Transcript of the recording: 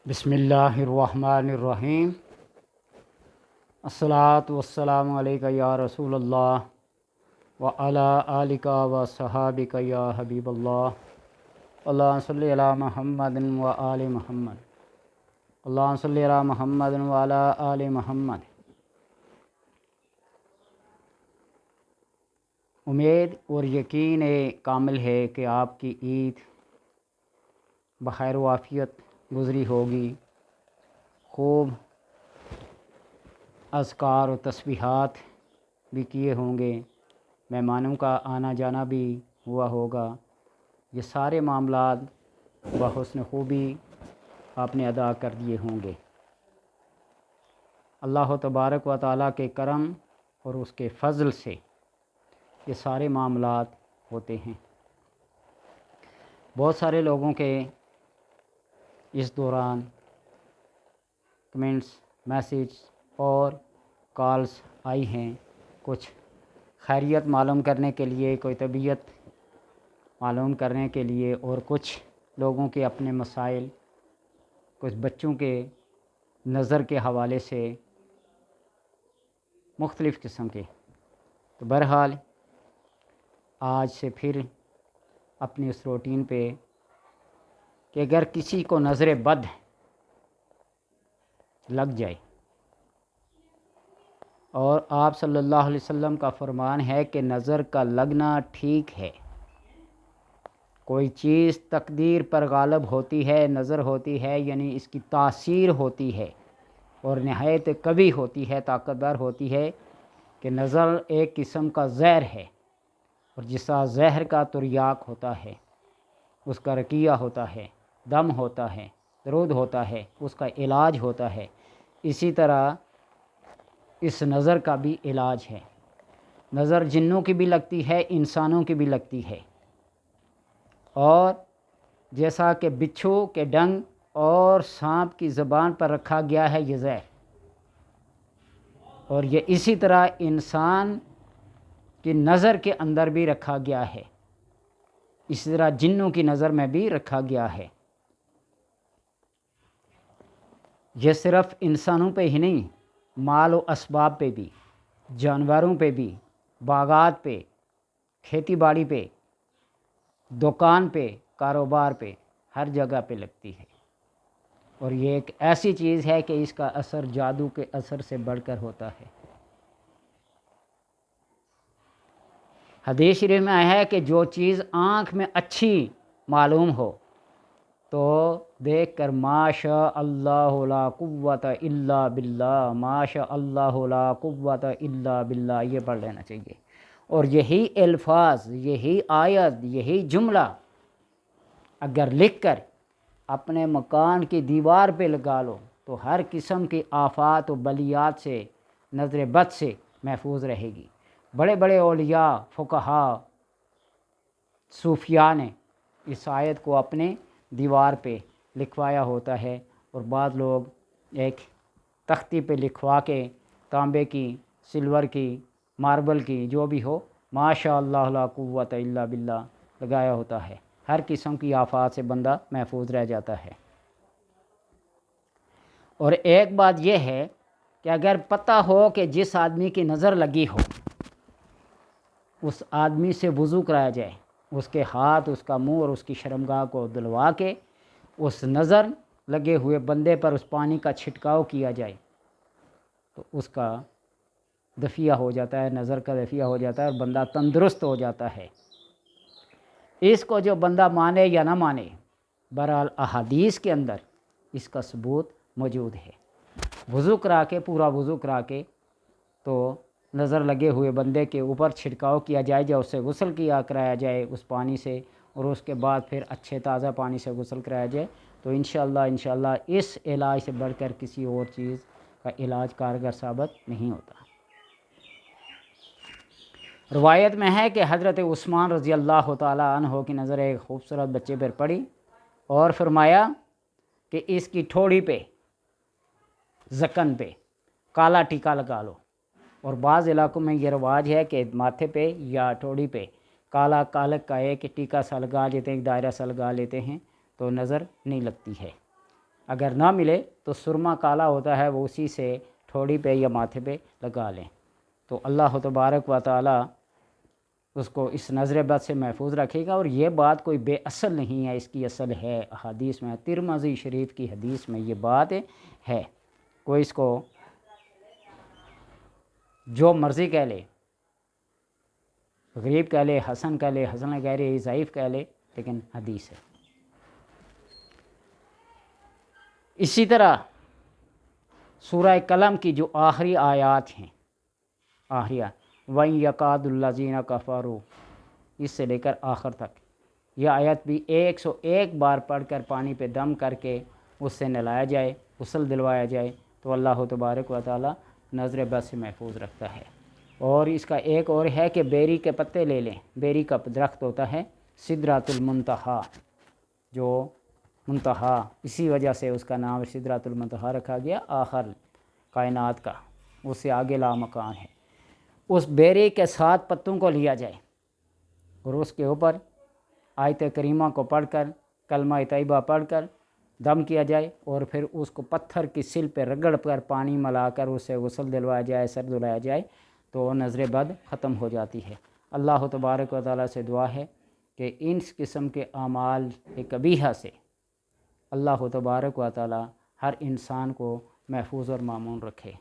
بسم اللہ الرحمن الرحیم۔ الصلاۃ والسلام علیکہ یا رسول اللہ وعلی آلکہ و صحابکہ یا حبیب اللہ۔ اللہم صلی علی محمد وآل محمد۔ اللہم صلی علی محمد وعلی آل محمد۔ امید اور یقین کامل ہے کہ آپ کی عید بخیر و عافیت گزری ہوگی، خوب اذکار و تسبیحات بھی کیے ہوں گے، مہمانوں کا آنا جانا بھی ہوا ہوگا۔ یہ سارے معاملات بحسن خوبی آپ نے ادا کر دیے ہوں گے۔ اللہ تبارک و تعالیٰ کے کرم اور اس کے فضل سے یہ سارے معاملات ہوتے ہیں۔ بہت سارے لوگوں کے اس دوران کمنٹس، میسیج اور کالز آئی ہیں، کچھ خیریت معلوم کرنے کے لیے، کوئی طبیعت معلوم کرنے کے لیے، اور کچھ لوگوں کے اپنے مسائل، کچھ بچوں کے نظر کے حوالے سے مختلف قسم کے۔ تو بہرحال آج سے پھر اپنی اس روٹین پہ کہ اگر کسی کو نظر بد لگ جائے، اور آپ صلی اللہ علیہ وسلم کا فرمان ہے کہ نظر کا لگنا ٹھیک ہے، کوئی چیز تقدیر پر غالب ہوتی ہے، نظر ہوتی ہے، یعنی اس کی تاثیر ہوتی ہے اور نہایت قوی ہوتی ہے، طاقتور ہوتی ہے، کہ نظر ایک قسم کا زہر ہے، اور جسا زہر کا تریاق ہوتا ہے، اس کا رقیہ ہوتا ہے، دم ہوتا ہے، درود ہوتا ہے، اس کا علاج ہوتا ہے، اسی طرح اس نظر کا بھی علاج ہے۔ نظر جنوں کی بھی لگتی ہے، انسانوں کی بھی لگتی ہے، اور جیسا کہ بچھو کے ڈنگ اور سانپ کی زبان پر رکھا گیا ہے یہ زہر، اور یہ اسی طرح انسان کی نظر کے اندر بھی رکھا گیا ہے، اسی طرح جنوں کی نظر میں بھی رکھا گیا ہے۔ یہ صرف انسانوں پہ ہی نہیں، مال و اسباب پہ بھی، جانوروں پہ بھی، باغات پہ، کھیتی باڑی پہ، دکان پہ، کاروبار پہ، ہر جگہ پہ لگتی ہے، اور یہ ایک ایسی چیز ہے کہ اس کا اثر جادو کے اثر سے بڑھ کر ہوتا ہے۔ حدیث شریف میں آیا ہے کہ جو چیز آنکھ میں اچھی معلوم ہو تو دیکھ کر ماشاء اللہ لا قوت الا باللہ، ماشاء اللہ لا قوت الا باللہ، یہ پڑھ لینا چاہیے۔ اور یہی الفاظ، یہی آیت، یہی جملہ اگر لکھ کر اپنے مکان کی دیوار پہ لگا لو تو ہر قسم کی آفات و بلیات سے، نظر بد سے محفوظ رہے گی۔ بڑے بڑے اولیاء، فقہاء، صوفیاء نے اس آیت کو اپنے دیوار پہ لکھوایا ہوتا ہے، اور بعض لوگ ایک تختی پہ لکھوا کے تانبے کی، سلور کی، ماربل کی، جو بھی ہو، ماشاء اللہ لا قوت الا باللہ لگایا ہوتا ہے۔ ہر قسم کی آفات سے بندہ محفوظ رہ جاتا ہے۔ اور ایک بات یہ ہے کہ اگر پتہ ہو کہ جس آدمی کی نظر لگی ہو اس آدمی سے وضو کرایا جائے، اس کے ہاتھ، اس کا منہ اور اس کی شرمگاہ کو دھلوا کے اس نظر لگے ہوئے بندے پر اس پانی کا چھٹکاؤ کیا جائے تو اس کا دفیہ ہو جاتا ہے، نظر کا دفیہ ہو جاتا ہے، اور بندہ تندرست ہو جاتا ہے۔ اس کو جو بندہ مانے یا نہ مانے، بہرحال احادیث کے اندر اس کا ثبوت موجود ہے۔ وضو کرا کے، پورا وضو کرا کے تو نظر لگے ہوئے بندے کے اوپر چھڑکاؤ کیا جائے، یا اسے غسل کیا کرایا جائے اس پانی سے، اور اس کے بعد پھر اچھے تازہ پانی سے غسل کرایا جائے، تو انشاءاللہ اس علاج سے بڑھ کر کسی اور چیز کا علاج کارگر ثابت نہیں ہوتا۔ روایت میں ہے کہ حضرت عثمان رضی اللہ تعالیٰ عنہ کی نظر ایک خوبصورت بچے پر پڑی، اور فرمایا کہ اس کی ٹھوڑی پہ، زکن پہ کالا ٹیکا لگا لو۔ اور بعض علاقوں میں یہ رواج ہے کہ ماتھے پہ یا ٹھوڑی پہ کالا کالک کا ایک ٹیکا سا لگا لیتے ہیں، ایک دائرہ سا لگا لیتے ہیں، تو نظر نہیں لگتی ہے۔ اگر نہ ملے تو سرما کالا ہوتا ہے، وہ اسی سے ٹھوڑی پہ یا ماتھے پہ لگا لیں، تو اللہ تبارک و تعالی اس کو اس نظر بد سے محفوظ رکھے گا۔ اور یہ بات کوئی بے اصل نہیں ہے، اس کی اصل ہے احادیث میں، ترمذی شریف کی حدیث میں یہ بات ہے۔ کوئی اس کو جو مرضی کہہ لے، غریب کہہ لے، حسن کہہ لے، حسن کہہ لے، ضعیف کہہ لے، لیکن حدیث ہے۔ اسی طرح سورہ قلم کی جو آخری آیات ہیں، آخری وَإِن يَكَادُ الَّذِينَ كَفَرُوا، اس سے لے کر آخر تک، یہ آیت بھی 101 بار پڑھ کر پانی پہ دم کر کے اس سے نہلایا جائے، غسل دلوایا جائے تو اللہ تبارک و تعالی نظر بد سے محفوظ رکھتا ہے۔ اور اس کا ایک اور ہے کہ بیری کے پتے لے لیں، بیری کا درخت ہوتا ہے سدرۃ المنتہا، جو منتہا، اسی وجہ سے اس کا نام سدرۃ المنتہا رکھا گیا، آخر کائنات کا، اس سے آگے لامکان ہے۔ اس بیری کے 7 پتوں کو لیا جائے اور اس کے اوپر آیت کریمہ کو پڑھ کر، کلمہ طیبہ پڑھ کر دم کیا جائے، اور پھر اس کو پتھر کی سل پہ رگڑ کر پانی ملا کر اس سے غسل دلوایا جائے، سر دھلایا جائے، تو نظر بد ختم ہو جاتی ہے۔ اللہ تبارک و تعالیٰ سے دعا ہے کہ اس قسم کے اعمال قبیحہ سے اللہ تبارک و تعالیٰ ہر انسان کو محفوظ اور مامون رکھے۔